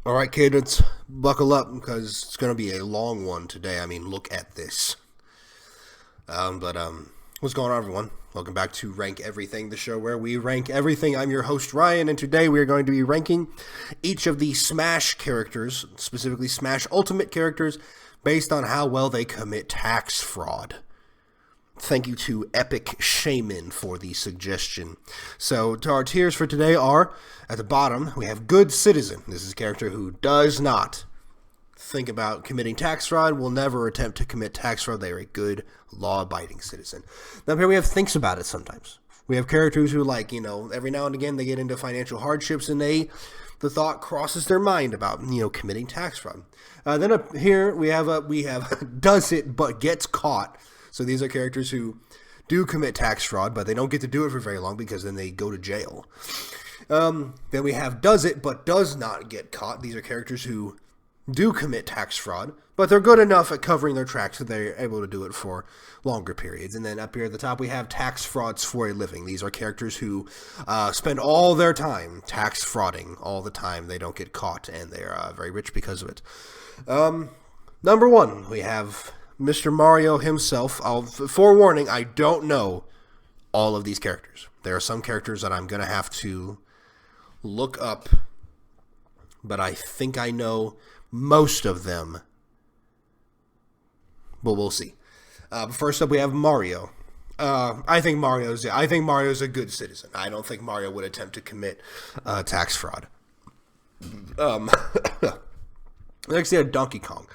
All right, kids, buckle up because it's going to be a long one today. I mean, look at this. But what's going on, everyone? Welcome back to Rank Everything, the show where we rank everything. I'm your host, Ryan, and today we are going to be ranking each of the Smash characters, specifically Smash Ultimate characters, based on how well they commit tax fraud. Thank you to Epic Shaman for the suggestion. So, our tiers for today are, at the bottom, we have Good Citizen. This is a character who does not think about committing tax fraud, will never attempt to commit tax fraud. They are a good, law-abiding citizen. Now, here we have thinks about it sometimes. We have characters who, every now and again they get into financial hardships and the thought crosses their mind about, committing tax fraud. Then up here we have does it but gets caught. So these are characters who do commit tax fraud, but they don't get to do it for very long because then they go to jail. Then we have does it but does not get caught. These are characters who do commit tax fraud, but they're good enough at covering their tracks that they're able to do it for longer periods. And then up here at the top we have tax frauds for a living. These are characters who spend all their time tax frauding all the time. They don't get caught, and they're very rich because of it. Number one, we have Mr. Mario himself. Forewarning, I don't know all of these characters. There are some characters that I'm going to have to look up, but I think I know most of them. But we'll see. First up, we have Mario. I think Mario's a good citizen. I don't think Mario would attempt to commit tax fraud. Next, we have Donkey Kong.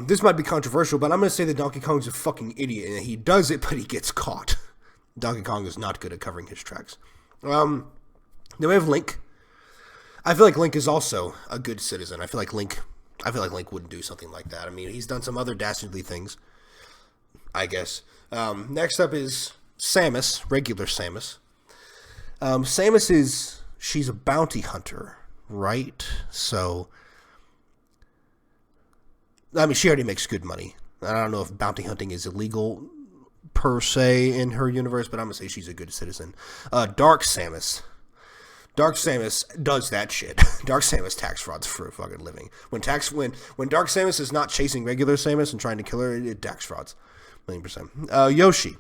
This might be controversial, but I'm going to say that Donkey Kong's a fucking idiot, and he does it, but he gets caught. Donkey Kong is not good at covering his tracks. Then we have Link. I feel like Link is also a good citizen. I feel like Link wouldn't do something like that. I mean, he's done some other dastardly things, I guess. Next up is Samus, regular Samus. She's a bounty hunter, right? So, I mean, she already makes good money. I don't know if bounty hunting is illegal per se in her universe, but I'm going to say she's a good citizen. Dark Samus. Dark Samus does that shit. Dark Samus tax frauds for a fucking living. When Dark Samus is not chasing regular Samus and trying to kill her, it tax frauds. 1,000,000%. Yoshi.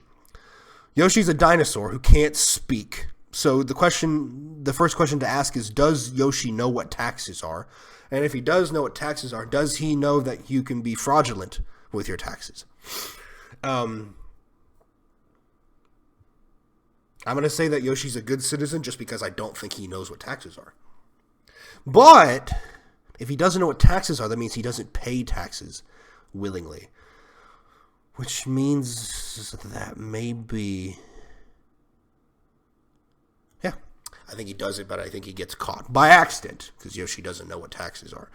Yoshi's a dinosaur who can't speak. So the first question to ask is, does Yoshi know what taxes are? And if he does know what taxes are, does he know that you can be fraudulent with your taxes? I'm going to say that Yoshi's a good citizen just because I don't think he knows what taxes are. But if he doesn't know what taxes are, that means he doesn't pay taxes willingly. Which means that maybe... Yeah, I think he does it, but I think he gets caught by accident because Yoshi doesn't know what taxes are.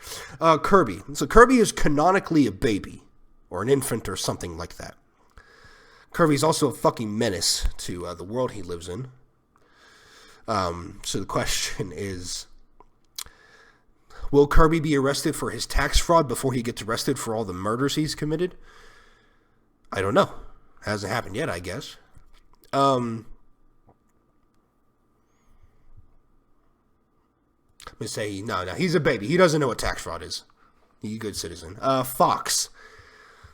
Kirby. So Kirby is canonically a baby or an infant or something like that. Kirby's also a fucking menace to the world he lives in. So the question is, will Kirby be arrested for his tax fraud before he gets arrested for all the murders he's committed? I don't know. Hasn't happened yet, I guess. Let me say, no, he's a baby. He doesn't know what tax fraud is. He's a good citizen. Fox.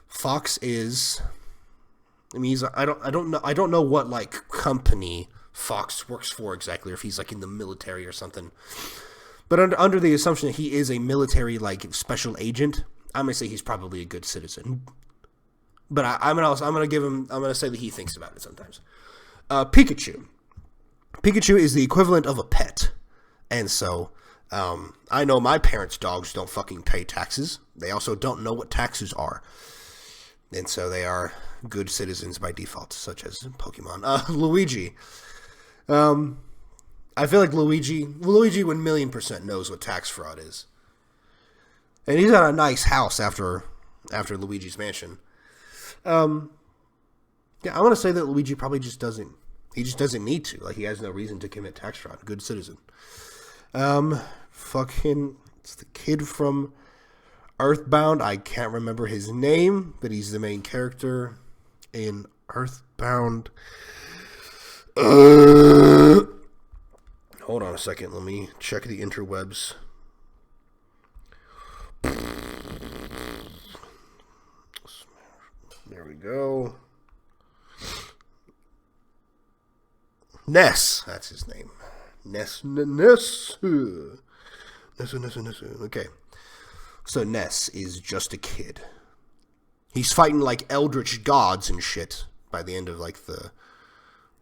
Fox is... I mean, I don't know what company Fox works for exactly, or if he's in the military or something. But under the assumption that he is a military special agent, I'm gonna say he's probably a good citizen. But I'm gonna say that he thinks about it sometimes. Pikachu. Pikachu is the equivalent of a pet, and so I know my parents' dogs don't fucking pay taxes. They also don't know what taxes are. And so they are good citizens by default, such as Pokemon. Luigi. I feel like Luigi 1,000,000% knows what tax fraud is. And he's got a nice house after Luigi's Mansion. Yeah, I want to say that Luigi probably just doesn't need to. He has no reason to commit tax fraud. Good citizen. It's the kid from Earthbound. I can't remember his name, but he's the main character in Earthbound. Hold on a second. Let me check the interwebs. go. Ness. That's his name. Ness. Okay. So Ness is just a kid. He's fighting like eldritch gods and shit by the end of like the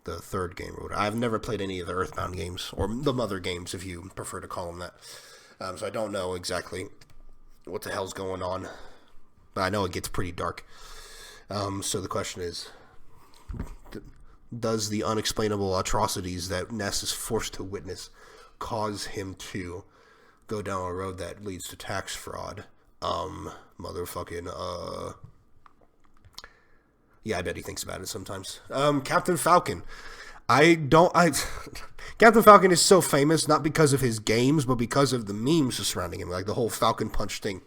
third game. I've never played any of the Earthbound games, or the Mother games if you prefer to call them that. So I don't know exactly what the hell's going on, but I know it gets pretty dark. So the question is, does the unexplainable atrocities that Ness is forced to witness cause him to go down a road that leads to tax fraud? Yeah, I bet he thinks about it sometimes. Captain Falcon. Captain Falcon is so famous, not because of his games, but because of the memes surrounding him, like the whole Falcon Punch thing.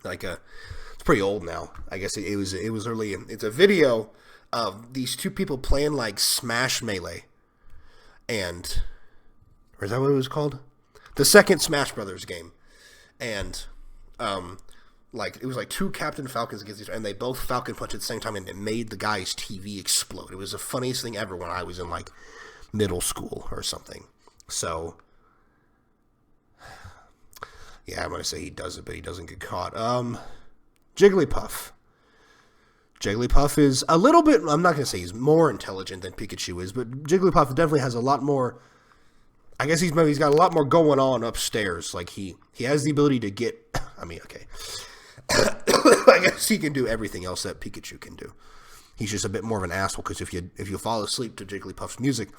It's pretty old now. I guess it was early. It's a video of these two people playing like Smash Melee. Or is that what it was called? The second Smash Brothers game. And, it was like two Captain Falcons against each other, and they both Falcon Punch at the same time, and it made the guy's TV explode. It was the funniest thing ever when I was in, like, middle school or something. So, yeah, I'm going to say he does it, but he doesn't get caught. Jigglypuff. Jigglypuff is a little bit, I'm not going to say he's more intelligent than Pikachu is, but Jigglypuff definitely has a lot more, I guess he's got a lot more going on upstairs. Like, he has the ability to get, okay. I guess he can do everything else that Pikachu can do. He's just a bit more of an asshole, because if you fall asleep to Jigglypuff's music,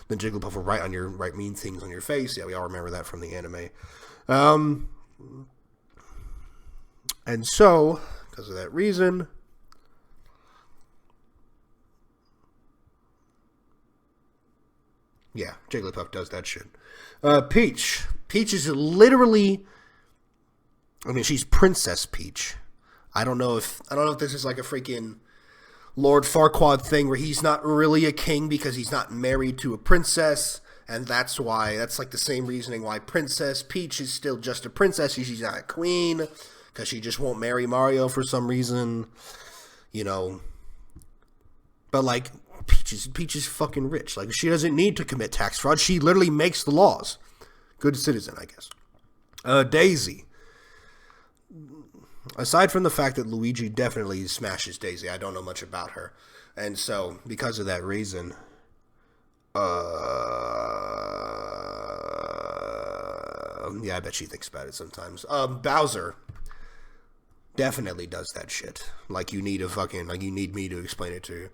then Jigglypuff will write mean things on your face. Yeah, we all remember that from the anime. And so, because of that reason, yeah, Jigglypuff does that shit. Peach. Peach is literally, she's Princess Peach. I don't know if this is like a freaking Lord Farquaad thing where he's not really a king because he's not married to a princess, and that's like the same reasoning why Princess Peach is still just a princess. She's not a queen because she just won't marry Mario for some reason, But like Peach is fucking rich. Like, she doesn't need to commit tax fraud. She literally makes the laws. Good citizen, I guess. Daisy. Aside from the fact that Luigi definitely smashes Daisy, I don't know much about her. And so, because of that reason, yeah, I bet she thinks about it sometimes. Bowser definitely does that shit. Like, you need me to explain it to you.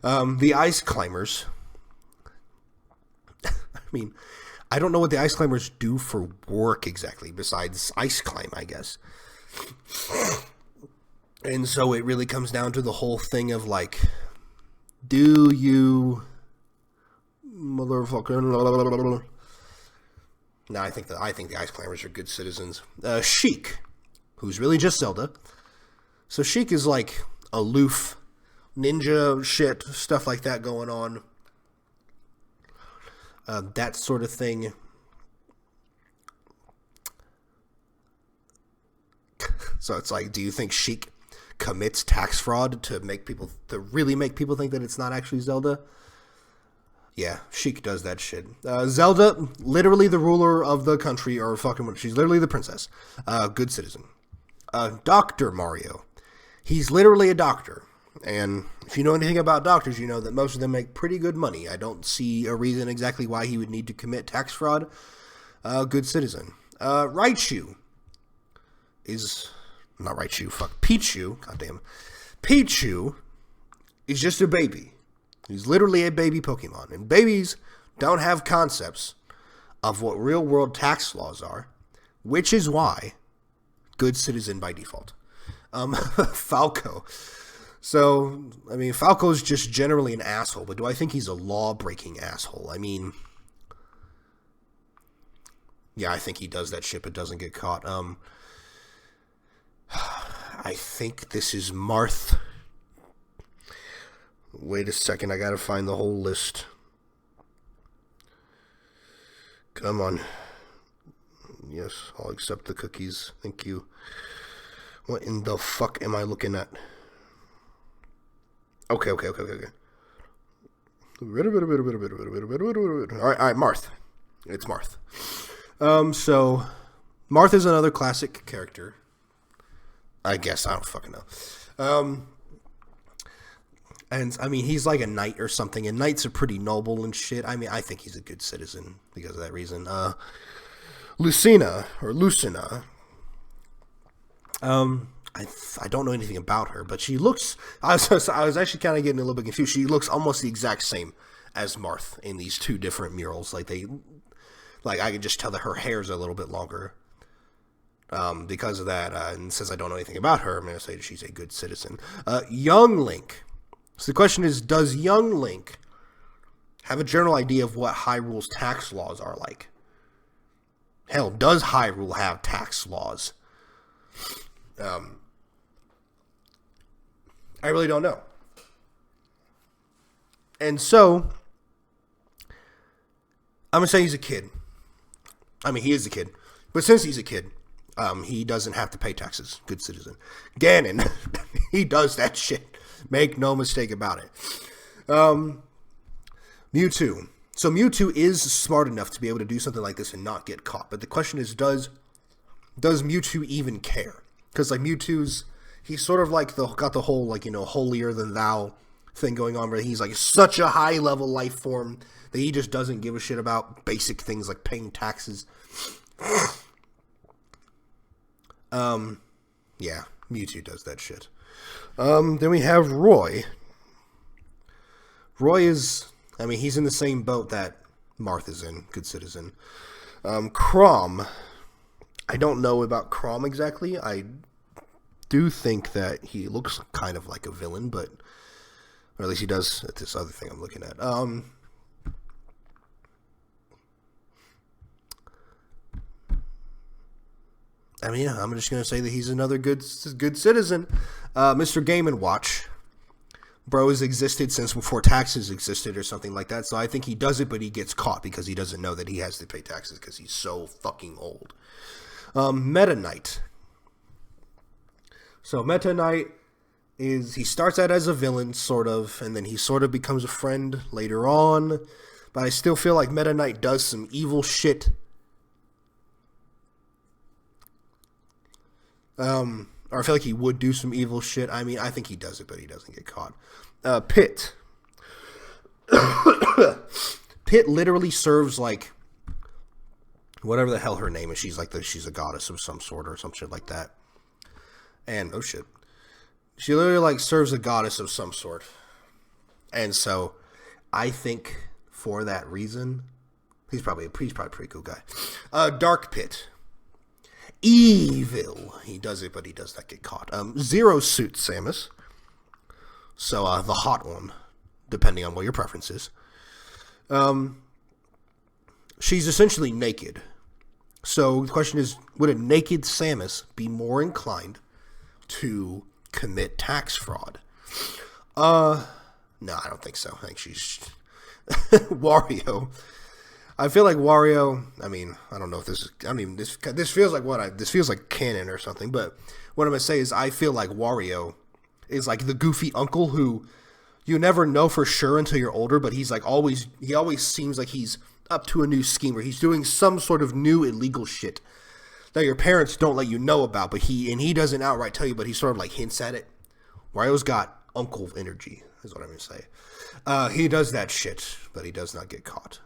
The Ice Climbers. I don't know what the Ice Climbers do for work exactly, besides ice climb, I guess. And so it really comes down to the whole thing of, like, do you motherfucker? No, I think the Ice Climbers are good citizens. Sheik, who's really just Zelda. So Sheik is like aloof, ninja shit, stuff like that going on. That sort of thing. So it's like, do you think Sheik commits tax fraud to really make people think that it's not actually Zelda? Yeah, Sheik does that shit. Zelda, literally the ruler of the country, or fucking, she's literally the princess. Good citizen. Dr. Mario. He's literally a doctor. And if you know anything about doctors, you know that most of them make pretty good money. I don't see a reason exactly why he would need to commit tax fraud. Good citizen. Raichu is... Not Raichu, fuck. Pichu. Goddamn. Pichu is just a baby. He's literally a baby Pokemon. And babies don't have concepts of what real-world tax laws are, which is why good citizen by default. Falco. So, Falco's just generally an asshole, but do I think he's a law-breaking asshole? Yeah, I think he does that shit but doesn't get caught. I think this is Marth. Wait a second, I gotta find the whole list. Come on. Yes, I'll accept the cookies. Thank you. What in the fuck am I looking at? Okay. All right, Marth. It's Marth. So Marth is another classic character. I guess, I don't fucking know. And I mean, he's like a knight or something, and knights are pretty noble and shit. I mean, I think he's a good citizen because of that reason. Lucina. I don't know anything about her, but she looks. I was actually kind of getting a little bit confused. She looks almost the exact same as Marth in these two different murals. Like I could just tell that her hair's a little bit longer. Because of that, and since I don't know anything about her, I'm going to say that she's a good citizen. Young Link. So the question is, does young Link have a general idea of what Hyrule's tax laws are like? Hell, does Hyrule have tax laws? I really don't know. And so, I'm going to say he's a kid. I mean, he is a kid. But since he's a kid, he doesn't have to pay taxes. Good citizen. Ganon, he does that shit. Make no mistake about it. Mewtwo. So Mewtwo is smart enough to be able to do something like this and not get caught. But the question is, does Mewtwo even care? Because like he's sort of like got the whole like, holier than thou thing going on, where he's like such a high level life form that he just doesn't give a shit about basic things like paying taxes. Yeah, Mewtwo does that shit. Then we have Roy. Roy is, I mean, he's in the same boat that Marth is in, good citizen. Chrom. I don't know about Chrom exactly. I do think that he looks kind of like a villain, but, or at least he does at this other thing I'm looking at. I mean, yeah, I'm just going to say that he's another good citizen. Mr. Game & Watch. Bro has existed since before taxes existed or something like that. So I think he does it, but he gets caught because he doesn't know that he has to pay taxes because he's so fucking old. Meta Knight. So Meta Knight he starts out as a villain, sort of, and then he sort of becomes a friend later on. But I still feel like Meta Knight does some evil shit. Or I feel like he would do some evil shit. I mean, I think he does it, but he doesn't get caught. Pit. Pit literally serves like whatever the hell her name is. She's a goddess of some sort or some shit like that. And oh shit, she literally like serves a goddess of some sort. And so, I think for that reason, he's probably a pretty cool guy. Dark Pit. Evil. He does it, but he does not get caught. Zero Suit Samus. So, the hot one, depending on what your preference is. She's essentially naked. So, the question is, would a naked Samus be more inclined to commit tax fraud? No, I don't think so. I think she's... Wario. I feel like Wario, I mean, I don't know if this is, I mean, this feels like this feels like canon or something, but what I'm going to say is I feel like Wario is like the goofy uncle who you never know for sure until you're older, but he always seems like he's up to a new scheme where he's doing some sort of new illegal shit that your parents don't let you know about, but he doesn't outright tell you, but he sort of like hints at it. Wario's got uncle energy, is what I'm going to say. He does that shit, but he does not get caught.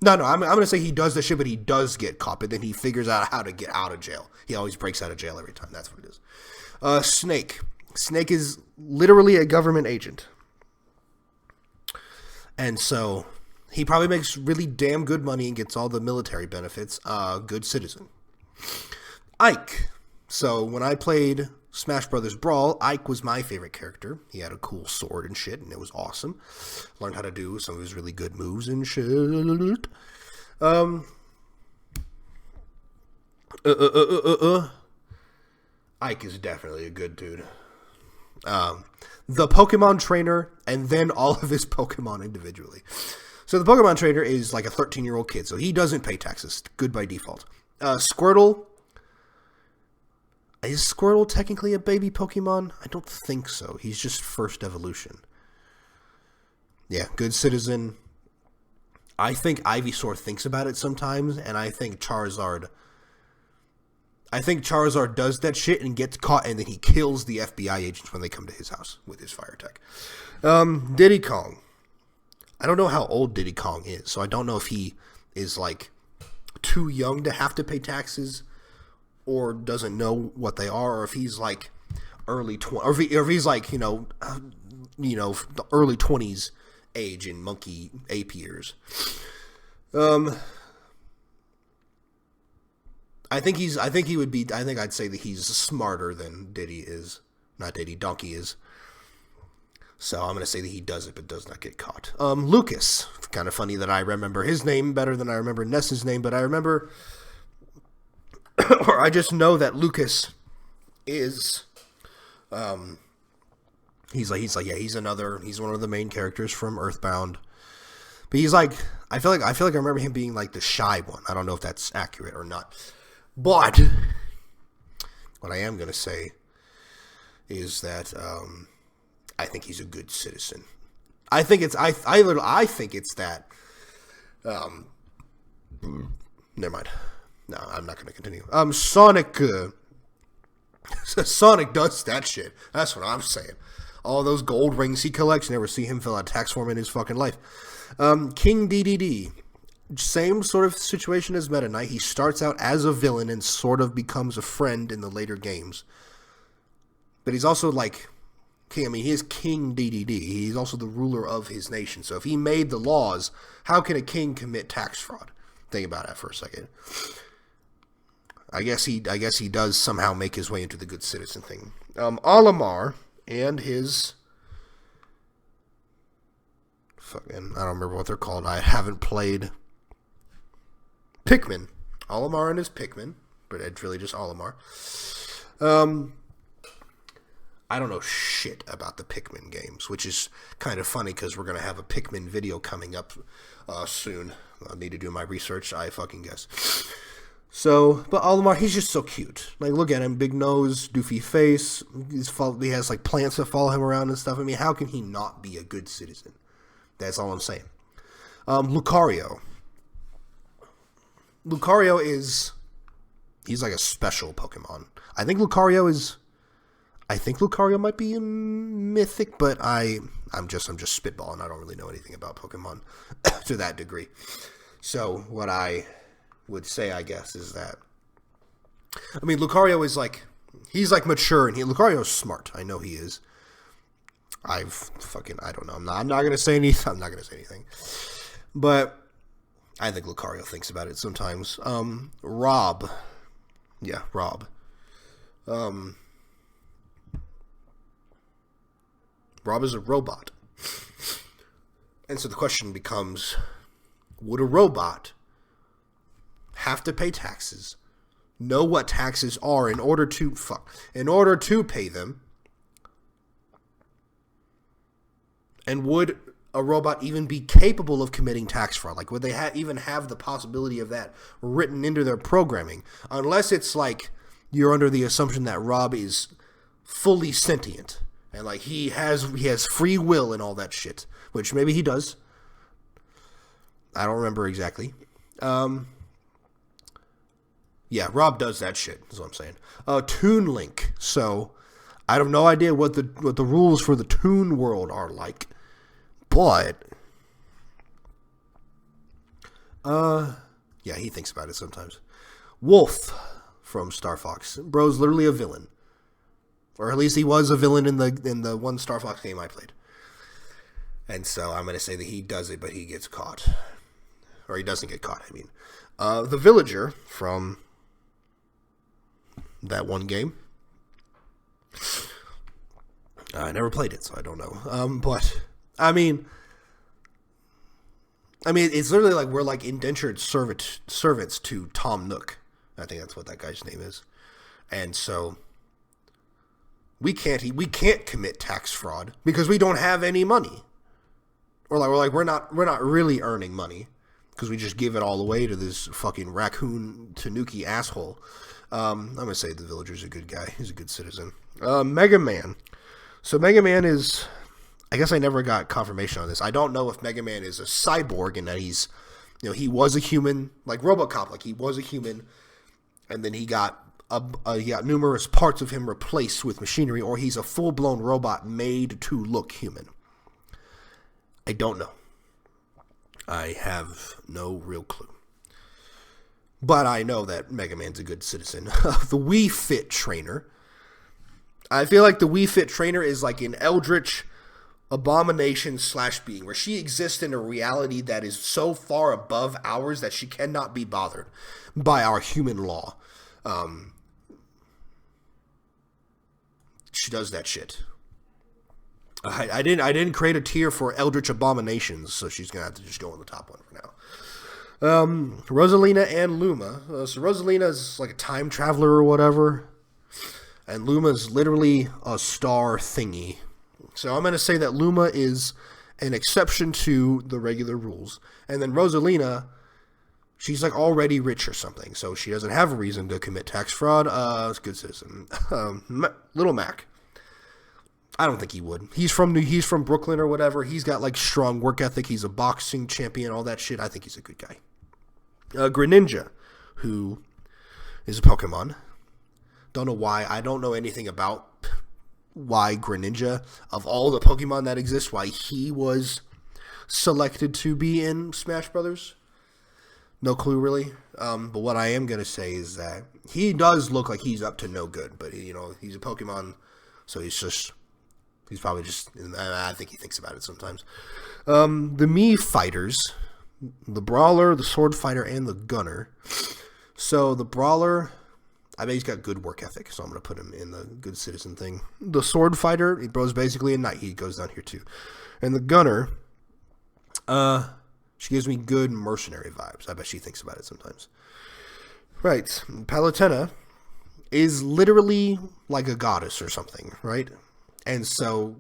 No, I'm going to say he does the shit, but he does get caught, but then he figures out how to get out of jail. He always breaks out of jail every time. That's what it is. Snake. Snake is literally a government agent. And so he probably makes really damn good money and gets all the military benefits. Good citizen. Ike. So when I played Smash Brothers Brawl, Ike was my favorite character. He had a cool sword and shit, and it was awesome. Learned how to do some of his really good moves and shit. Ike is definitely a good dude. The Pokemon trainer, and then all of his Pokemon individually. So the Pokemon trainer is like a 13-year-old kid, so he doesn't pay taxes. Good by default. Squirtle, Is Squirtle technically a baby Pokemon? I don't think so. He's just first evolution. Yeah, good citizen. I think Ivysaur thinks about it sometimes, and I think Charizard does that shit and gets caught, and then he kills the FBI agents when they come to his house with his fire tech. Diddy Kong. I don't know how old Diddy Kong is, so I don't know if he is, like, too young to have to pay taxes or doesn't know what they are, or if he's, like, early 20s, or if he's, like, the early 20s age in monkey ape years. I think I'd say that he's smarter than Donkey is. So I'm going to say that he does it, but does not get caught. Lucas. It's kind of funny that I remember his name better than I remember Ness's name, but I remember, or I just know that Lucas is, he's one of the main characters from Earthbound. But he's like, I feel like I remember him being like the shy one. I don't know if that's accurate or not. But what I am going to say is that I think he's a good citizen. I think it's that. Never mind. No, I'm not going to continue. Sonic. Sonic does that shit. That's what I'm saying. All those gold rings he collects, you never see him fill out tax form in his fucking life. King DDD. Same sort of situation as Meta Knight. He starts out as a villain and sort of becomes a friend in the later games. But he's also like king. I mean, he is King DDD. He's also the ruler of his nation. So if he made the laws, how can a king commit tax fraud? Think about that for a second. I guess he does somehow make his way into the good citizen thing. Olimar and his fucking, I don't remember what they're called. I haven't played. Pikmin. Olimar and his Pikmin, but it's really just Olimar. I don't know shit about the Pikmin games, which is kind of funny because we're going to have a Pikmin video coming up soon. I need to do my research, I fucking guess. So, but Olimar, he's just so cute. Like, look at him, big nose, doofy face. He has, like, plants that follow him around and stuff. I mean, how can he not be a good citizen? That's all I'm saying. Lucario. He's like a special Pokemon. I think Lucario might be a mythic, but I'm just spitballing. I don't really know anything about Pokemon to that degree. So what I would say, I guess, is that, I mean, Lucario is like, he's like mature, and Lucario's smart. I know he is. I don't know. I'm not gonna say anything. But I think Lucario thinks about it sometimes. Rob. Yeah, Rob. Rob is a robot. And so the question becomes, would a robot have to pay taxes, know what taxes are in order to pay them? And would a robot even be capable of committing tax fraud? Like, would they even have the possibility of that written into their programming? Unless it's like you're under the assumption that Rob is fully sentient and like he has free will and all that shit, which maybe he does. I don't remember exactly. Yeah, Rob does that shit, is what I'm saying. Toon Link. So I have no idea what the rules for the Toon world are like. But yeah, he thinks about it sometimes. Wolf from Star Fox. Bro's literally a villain. Or at least he was a villain in the one Star Fox game I played. And so I'm going to say that he does it, but he gets caught. Or he doesn't get caught, I mean. The Villager from that one game. I never played it, so I don't know. But I mean, it's literally like we're like indentured servants to Tom Nook. I think that's what that guy's name is. And so we can't commit tax fraud because we don't have any money. We're not really earning money because we just give it all away to this fucking raccoon Tanuki asshole. I'm going to say the Villager's a good guy. He's a good citizen. Mega Man. So Mega Man is... I guess I never got confirmation on this. I don't know if Mega Man is a cyborg and that he's... he was a human, like RoboCop. Like, he was a human, and then he got numerous parts of him replaced with machinery, or he's a full-blown robot made to look human. I don't know. I have no real clue. But I know that Mega Man's a good citizen. The Wii Fit Trainer. I feel like the Wii Fit Trainer is like an eldritch abomination / being, where she exists in a reality that is so far above ours that she cannot be bothered by our human law. She does that shit. I didn't create a tier for eldritch abominations, so she's gonna have to just go on the top one for now. Rosalina and Luma. So Rosalina is like a time traveler or whatever, and Luma is literally a star thingy. So I'm going to say that Luma is an exception to the regular rules. And then Rosalina, she's like already rich or something, so she doesn't have a reason to commit tax fraud. It's a good citizen. Little Mac. I don't think he would. He's from Brooklyn or whatever. He's got like strong work ethic. He's a boxing champion, all that shit. I think he's a good guy. Greninja, who is a Pokemon. Don't know why. I don't know anything about why Greninja, of all the Pokemon that exist, why he was selected to be in Smash Brothers. No clue, really. But what I am going to say is that he does look like he's up to no good. But, he's a Pokemon, so he's probably just, I think he thinks about it sometimes. The Mii Fighters, the Brawler, the Sword Fighter, and the Gunner. So the Brawler... I bet he's got good work ethic, so I'm going to put him in the good citizen thing. The Sword Fighter, he bro's basically a knight. He goes down here, too. And the Gunner, she gives me good mercenary vibes. I bet she thinks about it sometimes. Right. Palutena is literally like a goddess or something, right? And so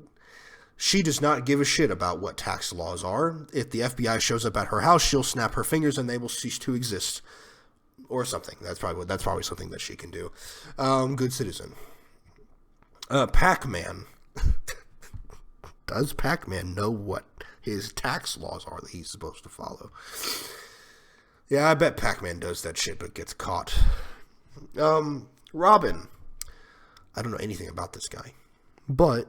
she does not give a shit about what tax laws are. If the FBI shows up at her house, she'll snap her fingers and they will cease to exist. Or something. That's probably something that she can do. Good citizen. Pac-Man. Does Pac-Man know what his tax laws are that he's supposed to follow? Yeah, I bet Pac-Man does that shit, but gets caught. Robin. I don't know anything about this guy, but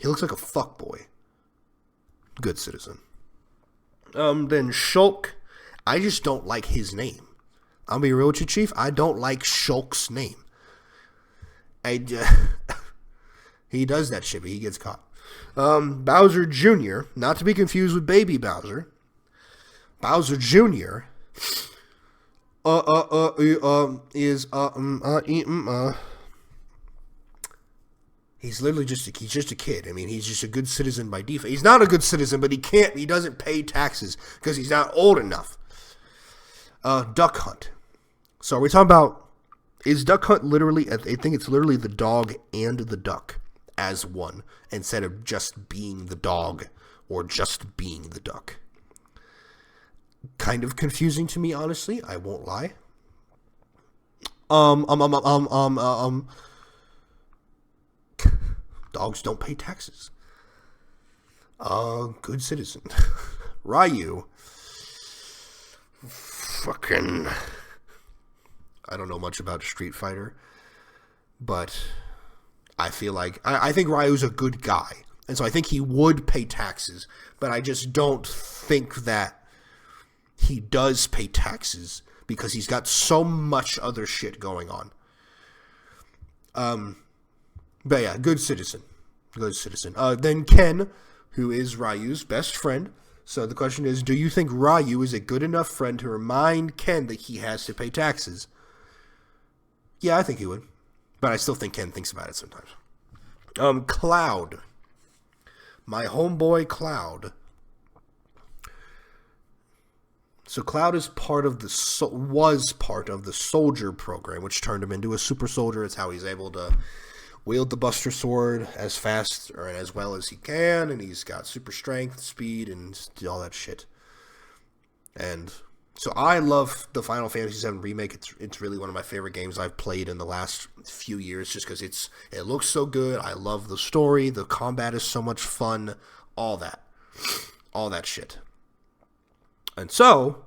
he looks like a fuckboy. Good citizen. Then Shulk. I just don't like his name. I'll be real with you, Chief. I don't like Shulk's name. He does that shit, but he gets caught. Bowser Jr., not to be confused with Baby Bowser. Bowser Jr. He's literally just a kid. I mean, he's just a good citizen by default. He's not a good citizen, but he doesn't pay taxes because he's not old enough. Duck Hunt. So are we talking about, is Duck Hunt literally, I think it's literally the dog and the duck as one, instead of just being the dog or just being the duck. Kind of confusing to me, honestly. I won't lie. Dogs don't pay taxes. Good citizen. Ryu. Fucking... I don't know much about Street Fighter, but I feel like... I think Ryu's a good guy, and so I think he would pay taxes, but I just don't think that he does pay taxes because he's got so much other shit going on. But yeah, good citizen. Good citizen. Then Ken, who is Ryu's best friend. So the question is, do you think Ryu is a good enough friend to remind Ken that he has to pay taxes? Yeah, I think he would. But I still think Ken thinks about it sometimes. Cloud. My homeboy Cloud. So Cloud is was part of the soldier program, which turned him into a super soldier. It's how he's able to wield the Buster Sword as fast or as well as he can, and he's got super strength, speed, and all that shit. And So I love the Final Fantasy VII Remake. It's really one of my favorite games I've played in the last few years just because it looks so good. I love the story. The combat is so much fun. All that. All that shit. And so,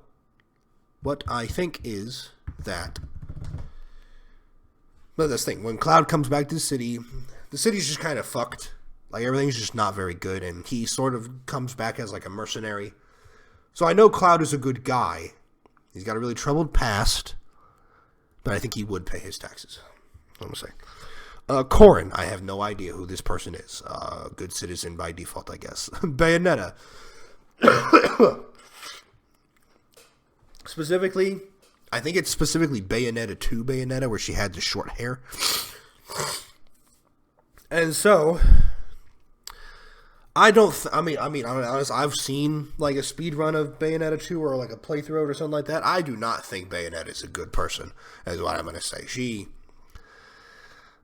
what I think is that... But this thing, when Cloud comes back to the city's just kind of fucked. Like, everything's just not very good, and he sort of comes back as, like, a mercenary. So I know Cloud is a good guy. He's got a really troubled past, but I think he would pay his taxes. What am I saying? Corrin, I have no idea who this person is. Good citizen by default, I guess. Bayonetta. Specifically, I think it's specifically Bayonetta 2 Bayonetta, where she had the short hair. And so... I mean, I'm honest, I've seen, like, a speed run of Bayonetta 2 or, like, a playthrough or something like that. I do not think Bayonetta is a good person, is what I'm going to say.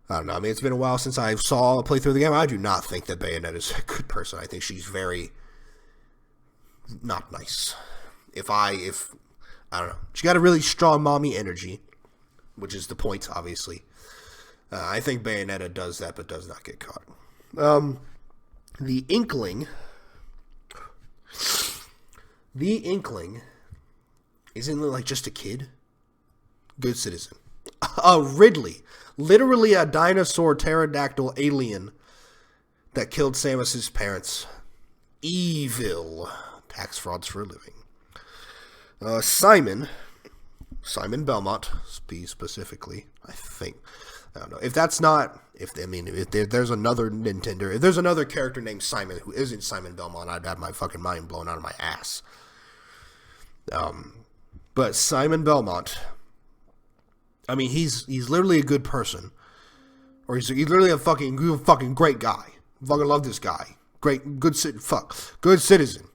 I don't know, I mean, it's been a while since I saw a playthrough of the game. I do not think that Bayonetta is a good person. I think she's very not nice. I don't know. She got a really strong mommy energy, which is the point, obviously. I think Bayonetta does that, but does not get caught. The Inkling isn't like just a kid. Good citizen. Ridley, literally a dinosaur pterodactyl alien that killed Samus's parents. Evil. Tax frauds for a living. Simon Belmont, specifically, I think. I don't know if that's not. If there's another Nintendo, if there's another character named Simon who isn't Simon Belmont, I'd have my fucking mind blown out of my ass. But Simon Belmont, I mean, he's literally a good person, or he's literally a fucking great guy. Fucking love this guy. Good citizen.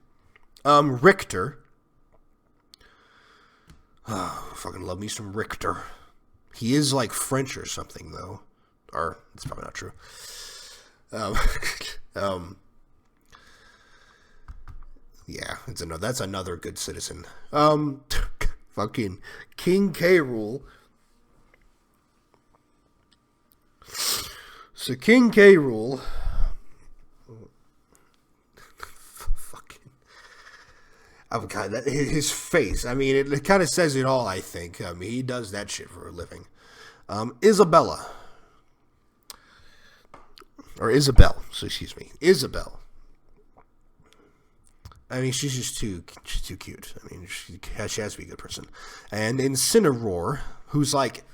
Richter. Fucking love me some Richter. He is like French or something though. Or it's probably not true. Yeah, that's another good citizen. Fucking King K. Rool. So King K. Rool. Fucking. Oh god, his face. I mean, it kind of says it all. I think. I mean, he does that shit for a living. Isabella. Or Isabel. So excuse me, Isabel. I mean, she's just too cute. I mean, she has to be a good person. And Incineroar, who's like,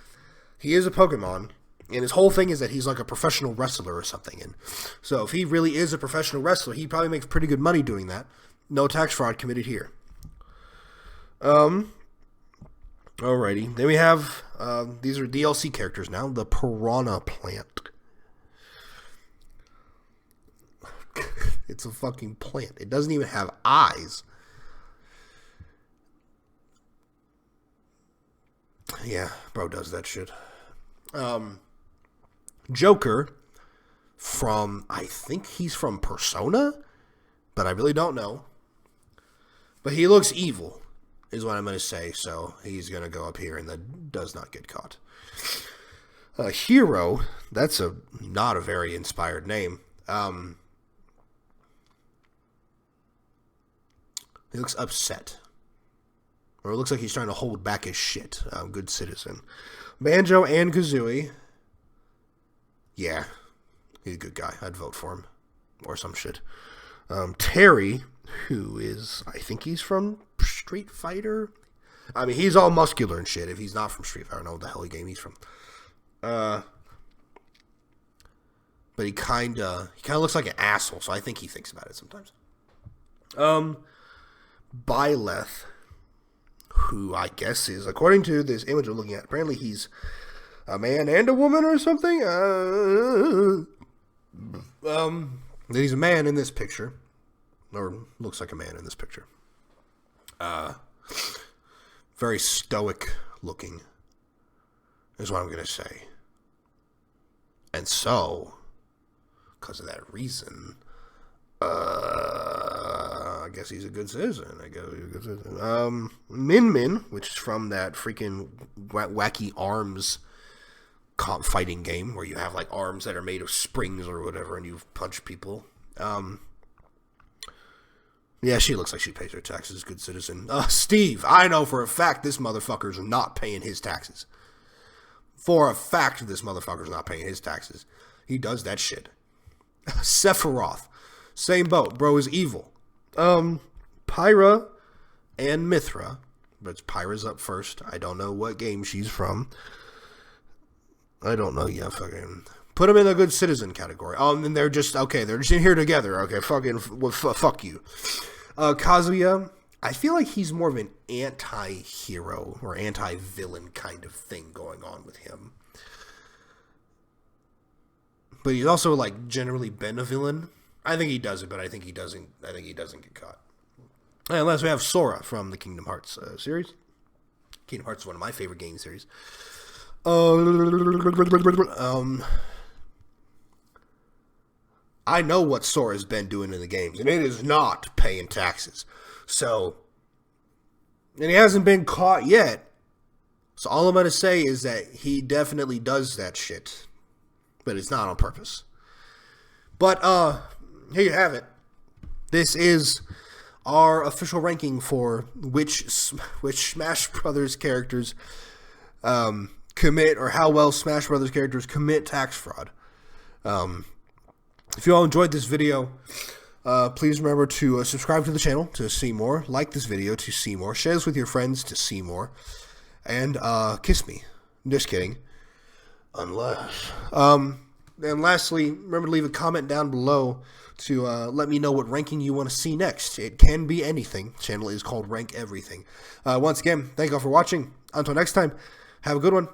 he is a Pokemon, and his whole thing is that he's like a professional wrestler or something. And so if he really is a professional wrestler, he probably makes pretty good money doing that. No tax fraud committed here. Alrighty. Then we have, these are DLC characters now. The Piranha Plant. It's a fucking plant. It doesn't even have eyes. Yeah, bro does that shit. Joker from, I think he's from Persona, but I really don't know. But he looks evil, is what I'm going to say, so he's going to go up here and that does not get caught. Hero, that's not a very inspired name. He looks upset. Or it looks like he's trying to hold back his shit. Good citizen. Banjo and Kazooie. Yeah. He's a good guy. I'd vote for him. Or some shit. Terry, who is... I think he's from Street Fighter? I mean, he's all muscular and shit. If he's not from Street Fighter, I don't know what the hell game he's from. But he kind of looks like an asshole, so I think he thinks about it sometimes. Byleth, who I guess is, according to this image I'm looking at, apparently he's a man and a woman or something. He's a man in this picture, or looks like a man in this picture. Very stoic looking, is what I'm going to say. And so, because of that reason, I guess he's a good citizen. I guess he's a good citizen. Min Min, which is from that freaking wacky arms fighting game where you have like arms that are made of springs or whatever, and you punch people. Yeah, she looks like she pays her taxes. Good citizen. Steve, I know for a fact this motherfucker's not paying his taxes. For a fact, this motherfucker's not paying his taxes. He does that shit. Sephiroth, same boat. Bro is evil. Pyra and Mithra, but Pyra's up first. I don't know what game she's from. I don't know. Yeah, fucking put them in the good citizen category. And they're just okay. They're just in here together. Okay, fucking fuck you. Kazuya, I feel like he's more of an anti-hero or anti-villain kind of thing going on with him. But he's also like generally been a villain. I think he does it, but I think he doesn't. I think he doesn't get caught. And last we have Sora from the Kingdom Hearts series. Kingdom Hearts is one of my favorite game series. I know what Sora's been doing in the games, and it is not paying taxes. So, and he hasn't been caught yet. So all I'm going to say is that he definitely does that shit, but it's not on purpose. But here you have it. This is our official ranking for which Smash Brothers characters commit, or how well Smash Brothers characters commit tax fraud. If you all enjoyed this video, please remember to subscribe to the channel to see more, like this video to see more, share this with your friends to see more, and kiss me. Just kidding. Unless. And lastly, remember to leave a comment down below to let me know what ranking you want to see next. It can be anything. The channel is called Rank Everything. Once again, thank you all for watching. Until next time, have a good one.